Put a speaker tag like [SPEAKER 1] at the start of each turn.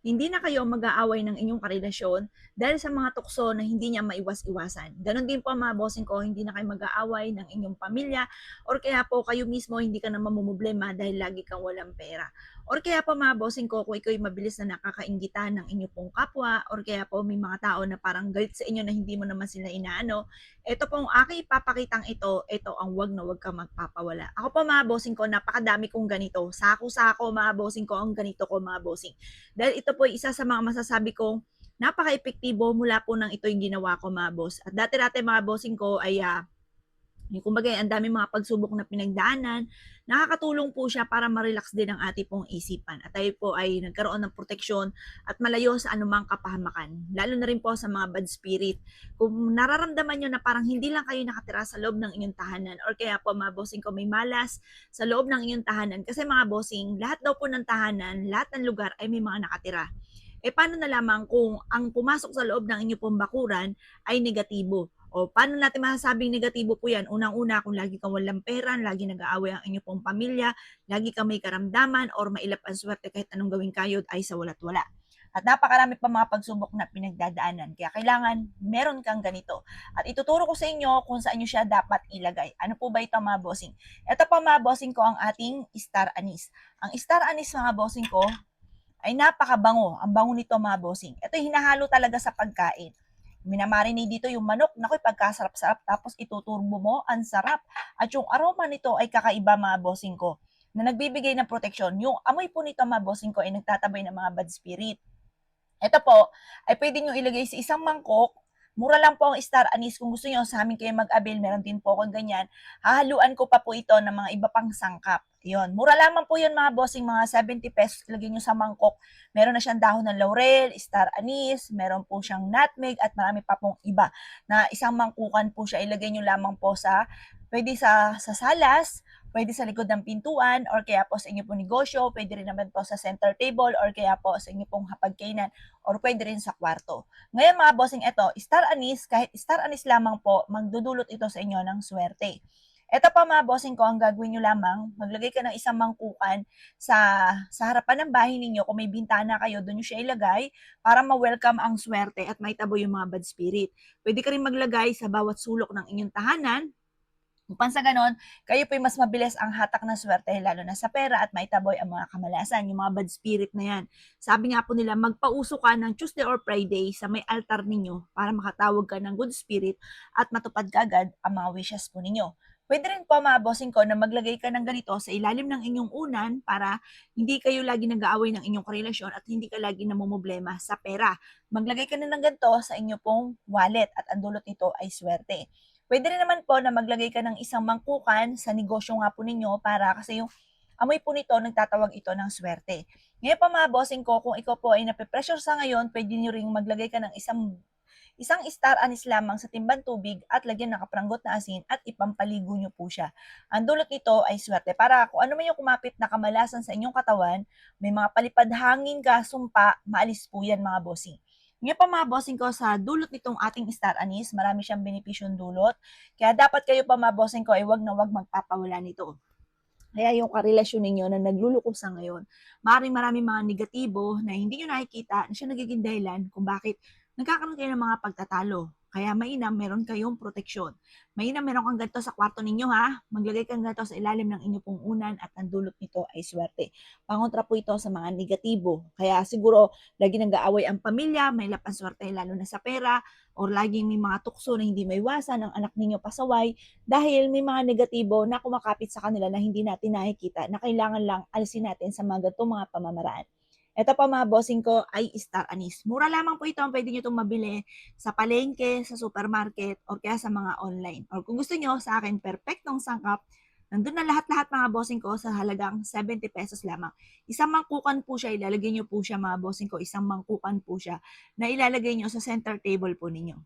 [SPEAKER 1] hindi na kayo mag-aaway ng inyong karelasyon dahil sa mga tukso na hindi niya maiwas-iwasan. Ganon din po mga bossing ko, hindi na kayo mag-aaway ng inyong pamilya or kaya po kayo mismo hindi ka na mamumblema dahil lagi kang walang pera. Or kaya po mga bossing ko, kung ikaw mabilis na nakakainggitan ng inyong pong kapwa or kaya po may mga tao na parang galit sa inyo na hindi mo naman sila inaano, ito pong aking ipapakitang ito ang wag na wag kang magpapawala. Ako po mga bossing ko, napakadami kong ganito. Sako-sako mga bossing ko, ang ganito ko mga bossing. Dahil ito po ay isa sa mga masasabi kong napaka-epektibo mula po nang ito yung ginawa ko mga boss. At dati-dati mga bossing ko ay kumbaga ang dami mga pagsubok na pinagdaanan, nakakatulong po siya para ma-relax din ang ating pong isipan. At tayo po ay nagkaroon ng proteksyon at malayo sa anumang kapahamakan, lalo na rin po sa mga bad spirit. Kung nararamdaman nyo na parang hindi lang kayo nakatira sa loob ng inyong tahanan or kaya po mga bossing ko may malas sa loob ng inyong tahanan, kasi mga bossing, lahat daw po ng tahanan, lahat ng lugar ay may mga nakatira. Paano na lamang kung ang pumasok sa loob ng inyong pong bakuran ay negatibo? O paano natin masasabing negatibo po yan? Unang-una, kung lagi kang walang pera, lagi nag-aaway ang inyong pong pamilya, lagi kang may karamdaman, or mailap ang swerte kahit anong gawin kayo ay sa wala't wala. At napakarami pa mga pagsubok na pinagdadaanan. Kaya kailangan meron kang ganito. At ituturo ko sa inyo kung saan nyo siya dapat ilagay. Ano po ba ito mga bossing? Ito pa mga bossing ko ang ating star anise. Ang star anise mga bossing ko ay napakabango. Ang bango nito mga bossing. Ito hinahalo talaga sa pagkain. Minamarinate dito yung manok. Naku, pagkasarap-sarap. Tapos ituturbo mo. Ang sarap. At yung aroma nito ay kakaiba mga bossing ko na nagbibigay ng proteksyon. Yung amoy po nito mga bossing ko ay nagtatabay ng mga bad spirit. Ito po ay pwede nyo ilagay sa isang mangkok. Mura lang po ang star anise. Kung gusto nyo, sa amin kayo mag-avail, meron din po akong ganyan. Hahaluan ko pa po ito ng mga iba pang sangkap. Yun. Mura lamang po yun mga bossing, mga 70 pesos. Ilagay nyo sa mangkok. Meron na siyang dahon ng laurel, star anise, meron po siyang nutmeg, at marami pa pong iba. Na isang mangkukan po siya. Ilagay nyo lamang po pwede sa salas, pwede sa likod ng pintuan, or kaya po sa inyo pong negosyo, pwede rin naman po sa center table, or kaya po sa inyo pong hapagkainan, or pwede rin sa kwarto. Ngayon mga bossing, ito, star anise, kahit star anise lamang po, magdudulot ito sa inyo ng swerte. Ito pa mga bossing ko, ang gagawin nyo lamang, maglagay ka ng isang mangkukan sa harapan ng bahay ninyo. Kung may bintana kayo, doon nyo siya ilagay para ma-welcome ang swerte at maitabo yung mga bad spirit. Pwede ka rin maglagay sa bawat sulok ng inyong tahanan, upang sa ganon, kayo po'y mas mabilis ang hatak ng swerte, lalo na sa pera, at maitaboy ang mga kamalasan, yung mga bad spirit na yan. Sabi nga po nila, magpauso ka ng Tuesday or Friday sa may altar ninyo para makatawag ka ng good spirit at matupad ka agad ang mga wishes po ninyo. Pwede rin po mga bossing ko na maglagay ka ng ganito sa ilalim ng inyong unan para hindi kayo lagi nag-aaway ng inyong karelasyon at hindi ka lagi namumblema sa pera. Maglagay ka na ng ganito sa inyo pong wallet at ang dulot nito ay swerte. Pwede rin naman po na maglagay ka ng isang mangkukan sa negosyo nga po ninyo para kasi yung amoy po nito, nagtatawag ito ng swerte. Ngayon pa mga bossing ko, kung ikaw po ay nape-pressure sa ngayon, pwede nyo ring maglagay ka ng isang star anise lamang sa timbang tubig at lagyan ng kapranggot na asin at ipampaligo nyo po siya. Ang dulot nito ay swerte. Para kung ano man yung kumapit na kamalasan sa inyong katawan, may mga palipad hangin ka, sumpa, maalis po yan mga bossing. Ngayon pa mga bossing ko, sa dulot nitong ating star anise, marami siyang benepisyong dulot. Kaya dapat kayo pa mga bossing ko ay wag na wag magpapawala nito. Kaya yung karelasyon ninyo na naglulukos sa ngayon, maraming mga negatibo na hindi nyo nakikita na siya nagiging dahilan kung bakit nagkakaroon kayo ng mga pagtatalo. Kaya mainam, meron kayong proteksyon. Mainam, meron kang ganito sa kwarto ninyo ha. Maglagay kang ganito sa ilalim ng inyong pong unan at ang dulot nito ay swerte. Pangontra po ito sa mga negatibo. Kaya siguro, lagi nag-aaway ang pamilya, may lapan swerte lalo na sa pera, or laging may mga tukso na hindi maiwasan ang anak ninyo pasaway dahil may mga negatibo na kumakapit sa kanila na hindi natin nakikita na kailangan lang alisin natin sa mga ganitong mga pamamaraan. Ito pa mga bossing ko ay star anise. Mura lamang po ito, pwede nyo itong mabili sa palengke, sa supermarket, or kaya sa mga online. Or kung gusto nyo sa akin, perfectong sangkap, nandun na lahat-lahat mga bossing ko sa halagang 70 pesos lamang. Isang mangkukan po siya, ilalagay nyo po siya mga bossing ko, isang mangkukan po siya na ilalagay nyo sa center table po ninyo.